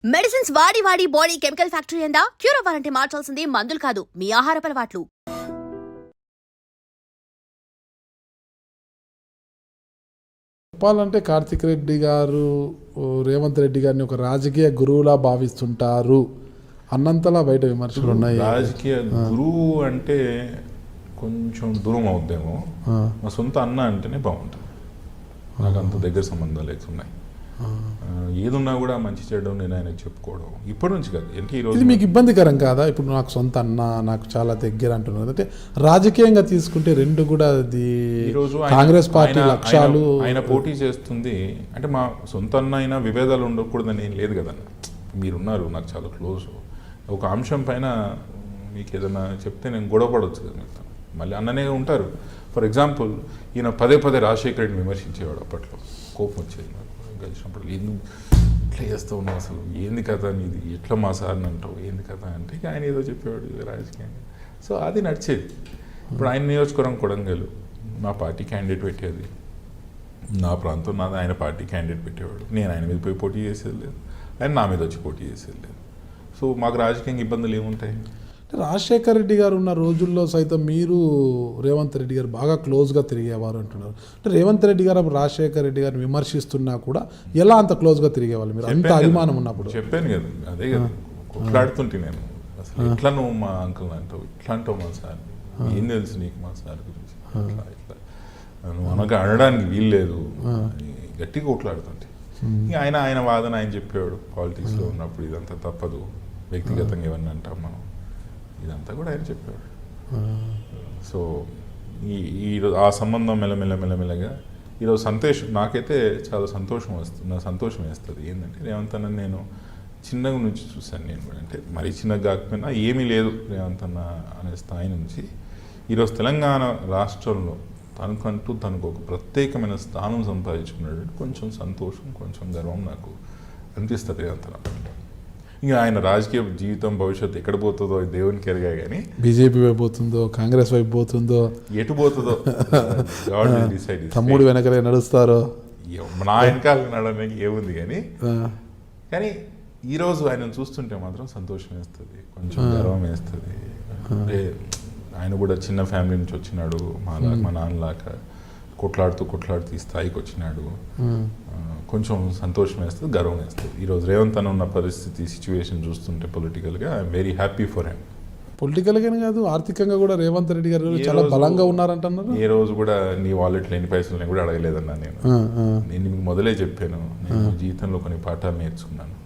Medicines వాడి వాడి body chemical factory అయిందా? క్యూర్ అవ్వాలంటే మార్చాల్సింది మందులు కాదు, మీ ఆహారపు అలవాట్లు. చెప్పాలంటే కార్తిక్ రెడ్డి గారు రేవంత్ రెడ్డి గారిని ఒక రాజకీయ గురువులా భావిస్తుంటారు అన్నంతలా బయట విమర్శలు ఉన్నాయి. రాజకీయ గురువు అంటే కొంచెం దూరం అవుద్దేమో. మా సొంత అన్న అంటేనే బాగుంటుంది. నాకు అంత దగ్గర సంబంధాలు ఉన్నాయి. ఏదున్నా కూడా మంచి చేయడం నేను ఆయనకు చెప్పుకోవడం ఇప్పటి నుంచి కాదు. అంటే ఇది మీకు ఇబ్బందికరం కాదా? ఇప్పుడు నాకు సొంత అన్న, నాకు చాలా దగ్గర అంటున్నారు. అంటే రాజకీయంగా తీసుకుంటే రెండు కూడా ఈరోజు కాంగ్రెస్ పార్టీ లక్ష్యాలు. ఆయన పోటీ చేస్తుంది అంటే మా సొంత అన్న అయినా విభేదాలు ఉండకూడదని ఏం లేదు కదన్న. మీరున్నారు, నాకు చాలా క్లోజ్. ఒక అంశం పైన మీకు ఏదైనా చెప్తే నేను గొడవ పడవచ్చు కదా మీతో. మళ్ళీ అన్ననే ఉంటారు. ఫర్ ఎగ్జాంపుల్ ఈయన పదే పదే రాజశేఖర్ రెడ్డిని విమర్శించేవాడు. అప్పట్లో కోపం వచ్చేది నాకు కలిసినప్పుడు. ఎందుకు ఇట్లా చేస్తూ ఉన్నావు, అసలు ఏంది కథ నీది, ఎట్లా మా సార్ని అంటావు, ఏంది కథ అంటే ఆయన ఏదో చెప్పేవాడు రాజకీయంగా. సో అది నడిచేది. ఇప్పుడు ఆయన నియోజకవర్గం కొడంగల్ మా పార్టీ క్యాండిడేట్ పెట్టేది, నా ప్రాంతం నాది, ఆయన పార్టీ క్యాండిడేట్ పెట్టేవాడు. నేను ఆయన మీద పోయి పోటీ చేసేది లేదు, ఆయన నా మీద వచ్చి పోటీ చేసేది లేదు. సో మాకు రాజకీయంగా ఇబ్బందులు ఏముంటాయి? రాజశేఖర్ రెడ్డి గారు ఉన్న రోజుల్లో సైతం మీరు రేవంత్ రెడ్డి గారు బాగా క్లోజ్గా తిరిగేవారు అంటున్నారు. అంటే రేవంత్ రెడ్డి గారు రాజశేఖర్ రెడ్డి గారిని విమర్శిస్తున్నా కూడా ఎలా అంత క్లోజ్గా తిరిగేవాళ్ళు మీరు? అంత అభిమానం ఉన్నప్పుడు. చెప్పాను కదా, అదే కదా కొట్లాడుతుంటే నేను. అసలు ఎట్లా నువ్వు మా అంకుల్ అంటావు, ఇట్లా అంటావు మా సార్, ఏం తెలుసు నీకు మా సార్ గురించి, ఇట్లా ఇట్లా నువ్వు మనకు అనడానికి వీల్లేదు, గట్టిగా కొట్లాడుతుంటే. ఆయన వాదన ఆయన చెప్పేవాడు. పాలిటిక్స్లో ఉన్నప్పుడు ఇదంతా తప్పదు, వ్యక్తిగతంగా ఏమన్నా అంటాం మనం, ఇదంతా కూడా ఆయన చెప్పాడు. సో ఈరోజు ఆ సంబంధం మెల్లమెల్లగా ఈరోజు నాకైతే చాలా సంతోషం వస్తుంది. నాకు సంతోషం వేస్తుంది. ఏంటంటే రేవంత్ అన్న నేను చిన్నగా నుంచి చూశాను. నేను కూడా అంటే మరీ చిన్నగా కాకపోయినా ఏమీ లేదు రేవంత్ అన్న అనే స్థాయి నుంచి ఈరోజు తెలంగాణ రాష్ట్రంలో తనకు ఒక ప్రత్యేకమైన స్థానం సంపాదించుకున్నాడు. కొంచెం సంతోషం, కొంచెం గర్వం నాకు అనిపిస్తుంది రేవంత్ అన్న. ఇంకా ఆయన రాజకీయ జీవితం భవిష్యత్తు ఎక్కడ పోతుందో దేవునికి ఎరగా, కానీ బీజేపీ వైపు పోతుందో, కాంగ్రెస్ వైపు పోతుందో, ఎటు పోతుందో డిసైడ్. తమ్ముడు వెనకలే నడుస్తారో, నా వెనకాల నడవడానికి ఏముంది. కానీ ఈరోజు ఆయన చూస్తుంటే మాత్రం సంతోషం వేస్తుంది, కొంచెం గర్వం వేస్తుంది. అంటే ఆయన కూడా చిన్న ఫ్యామిలీ నుంచి వచ్చినాడు, మా నాన్నలాగా కొట్లాడుతూ ఈ స్థాయికి వచ్చినాడు. కొంచెం సంతోషం వేస్తుంది, గర్వం వేస్తుంది. ఈరోజు రేవంత్ అన్న ఉన్న పరిస్థితి, సిచ్యువేషన్ చూస్తుంటే పొలిటికల్గా I'm very happy for him. పొలిటికల్గానే కాదు, ఆర్థికంగా కూడా రేవంత్ రెడ్డి గారు చాలా బలంగా ఉన్నారంటున్నారు. ఏ రోజు కూడా నీ వాలెట్లో ఎన్ని పైసలు కూడా అడగలేదన్నా. నేను మీకు మొదలే చెప్పాను, నేను జీవితంలో కొన్ని పాఠాలు నేర్చుకున్నాను.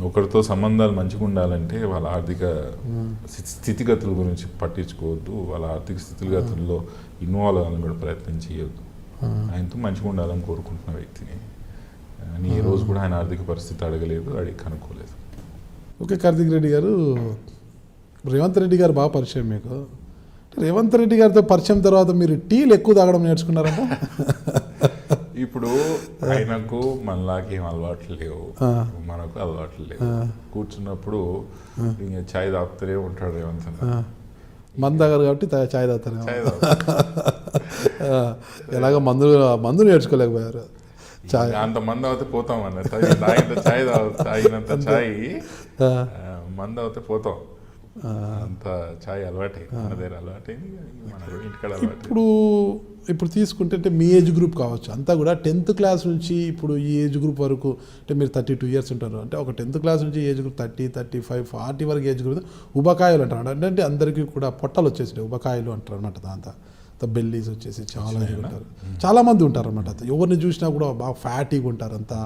ఒకరితో సంబంధాలు మంచిగా ఉండాలంటే వాళ్ళ ఆర్థిక స్థితిగతుల గురించి పట్టించుకోవద్దు, వాళ్ళ ఆర్థిక స్థితిగతుల్లో ఇన్వాల్వ్ అవ్వాలని కూడా ప్రయత్నం చేయొద్దు. ఆయనతో మంచిగా ఉండాలని కోరుకుంటున్న వ్యక్తిని అని ఏ రోజు కూడా ఆయన ఆర్థిక పరిస్థితి అడగలేదు, అడిగి కనుక్కోలేదు. ఓకే, కార్తిక్ రెడ్డి గారు, రేవంత్ రెడ్డి గారు బాగా పరిచయం మీకు. రేవంత్ రెడ్డి గారితో పరిచయం తర్వాత మీరు టీలు ఎక్కువ తాగడం నేర్చుకున్నారంట. ఇప్పుడు ఆయనకు మనలాకేం అలవాట్లు లేవు, మనకు అలవాట్లు లేవు. కూర్చున్నప్పుడు ఇంకా ఛాయ్ తాగుతూనే ఉంటాడు రేవంత్. మందు తాగారు కాబట్టి ఛాయ్ తాగుతారు. ఎలాగో మందు నేర్చుకోలేకపోయారు. ఛాయ్ అంత మందు అవుతే పోతాం అన్న. తాగినంత ఛాయ్ మందు అవుతే పోతాం. అంత ఛాయ్ అలవాటైంది, మన దగ్గర అలవాటైంది, మన ఇంటికాడ అలవాటు. ఇప్పుడు తీసుకుంటే అంటే మీ ఏజ్ గ్రూప్ కావచ్చు అంతా కూడా 10th క్లాస్ నుంచి ఇప్పుడు ఈ ఏజ్ గ్రూప్ వరకు, అంటే మీరు 32 years ఉంటారు. అంటే ఒక 10th క్లాస్ నుంచి ఏజ్ గ్రూప్ 30, 35, 40 వరకు ఏజ్ గ్రూప్ ఉబకాయలు అంటారు. అంటే అందరికీ కూడా పొట్టలు వచ్చేసి ఉబకాయలు అంటారు అనమాట. దాంతో బెల్లీస్ వచ్చేసి చాలా ఉంటారు, చాలామంది ఉంటారు అనమాట. ఎవరిని చూసినా కూడా బాగా ఫ్యాటీగా ఉంటారు, అంతా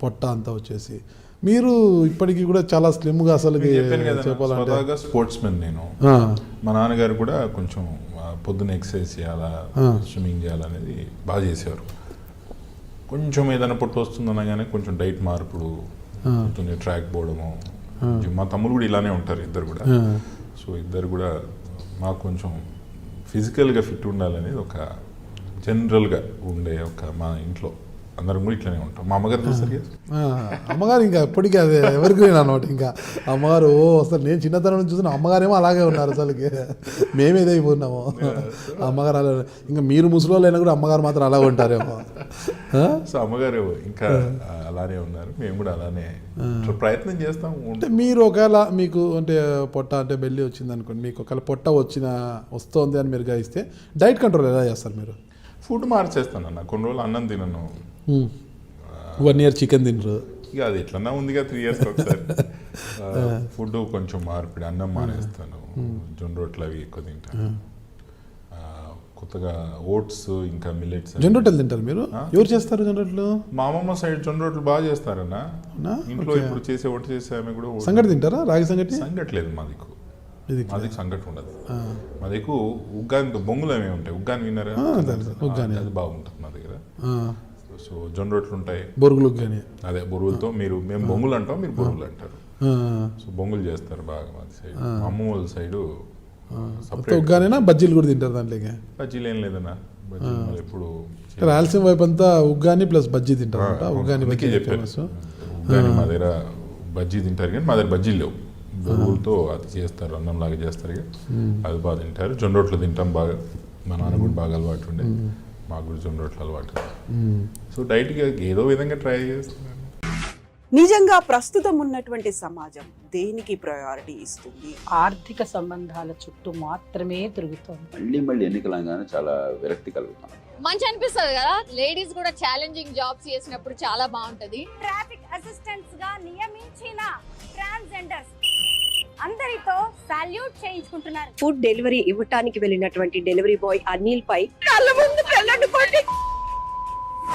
పొట్ట అంతా వచ్చేసి. మీరు ఇప్పటికీ కూడా చాలా స్లిమ్గా, అసలు చెప్పాలంటే స్పోర్ట్స్ మెన్. నేను మా నాన్నగారు కూడా కొంచెం పొద్దున్న ఎక్సర్సైజ్ చేయాలా, స్విమ్మింగ్ చేయాలనేది బాగా చేసేవారు. కొంచెం ఏదైనా పొట్టు వస్తుందనగానే కొంచెం డైట్ మార్పులు, కొంచెం ట్రాక్ పోవడము. మా తమ్ముడు కూడా ఇలానే ఉంటారు, ఇద్దరు కూడా. సో ఇద్దరు కూడా మాకు కొంచెం ఫిజికల్గా ఫిట్ ఉండాలనేది ఒక జనరల్గా ఉండే ఒక మా ఇంట్లో అందరం కూడా ఇట్లనే ఉంటాం. మా అమ్మగారు చూస్తారు అమ్మగారు ఇంకా ఎప్పటికీ అదే ఎవరికి అనమాట. ఇంకా అమ్మగారు అసలు నేను చిన్నతనం నుంచి చూసిన అమ్మగారేమో అలాగే ఉన్నారు. అసలుకి మేమేదైపోతున్నాము అమ్మగారు అలా. ఇంకా మీరు ముసలివాళ్ళైనా కూడా అమ్మగారు మాత్రం అలా ఉంటారేమో. సో అమ్మగారు ఇంకా అలానే ఉన్నారు, మేము కూడా అలానే ప్రయత్నం చేస్తాం. అంటే మీరు ఒకవేళ మీకు అంటే పొట్ట అంటే బెల్లి వచ్చింది అనుకోండి, మీకు ఒకవేళ పొట్ట వస్తుంది అని మీరు గ్రహిస్తే డైట్ కంట్రోల్ ఎలా చేస్తారు మీరు? ఫుడ్ మార్చేస్తాను అన్న. కొన్ని రోజులు అన్నం తినను, 1 year చికెన్ తినరు. ఇక అది ఎట్లన్నా ఉందిగా 3 years ఒకసారి. ఫుడ్ కొంచెం మార్పిడి, అన్నం మానేస్తాను, జొన్న రొట్టెలు అవి ఎక్కువ తింటాను. కొత్తగా ఓట్స్ ఇంకా మిల్లెట్స్. జొన్న రొట్టెలు తింటారు మీరు? ఎవరు చేస్తారు జొన్న రొట్టెలు? మా అమ్మమ్మ సైడ్ జొన్న రొట్టెలు బాగా చేస్తారన్న. ఇంట్లో ఇప్పుడు చేసే వంట చేసే ఆమె కూడా సంగటి తింటారా? రాగి సంగటి? సంగట్లేదు మా దిక్కు, సంగటి ఉండదు. మా దిక్కు ఉగ్గాని బొంగులు ఏమి ఉంటాయి, ఉగ్గాని విన్నారా? అది బాగుంటుంది మా దగ్గర. సో జొన్న రొట్టెలు ఉంటాయి, బొరుగులు కానీ అదే బొరుగులతో. మేము బొంగులు అంటాం, మీరు బొరుగులు అంటారు. సో బొంగులు చేస్తారు బాగా మా సైడ్. అమ్మ వాళ్ళ సైడు ఉగ్గానేనా? బజ్జీలు కూడా తింటారు దాంట్లోకి? బజ్జీలు ఏం లేదన్నా, బజ్జీలు ఎప్పుడు. రాయలసీమ వైపు అంతా ఉగ్గాని ప్లస్ బజ్జీ తింటారు. ఉగ్గాని చెప్పారు, ఉగ్గాని మా దగ్గర బజ్జీ తింటారు, కానీ మా దగ్గర బజ్జీలు లేవు. బొరుగులతో అది చేస్తారు, అన్నం లాగా చేస్తారు, ఇక అది బాగా తింటారు. జొన్న రొట్టెలు తింటాం బాగా, మా నాన్న కూడా బాగా అలవాటు ఉండే, మాకు కూడా జొన్న రొట్టెలు అలవాటు. సో డైట్గా ఏదో విధంగా ట్రై చేస్తున్నాను. నిజంగా ప్రస్తుతం ఉన్నటువంటి సమాజం దేనికి ప్రయారిటీ ఇస్తుంది? ఆర్థిక సంబంధాల చుట్టూ మాత్రమే తిరుగుతోంది. మళ్ళీ ఎన్నికలంగానే చాలా విరక్తి కలుగుతాం. మంచి అనిపిస్తుంది కదా, లేడీస్ కూడా ఛాలెంజింగ్ జాబ్స్ చేసినప్పుడు చాలా బాగుంటది. ట్రాఫిక్ అసిస్టెంట్స్ గా నియమించిన ట్రాన్స్జెండర్స్ అందరితో సాల్యూట్ చేయించుకుంటున్నారు. ఫుడ్ డెలివరీ ఇవ్వటానికి వెళ్ళినటువంటి డెలివరీ బాయ్ అనిల్ పై కళ్ళ ముందు పెళ్ళండి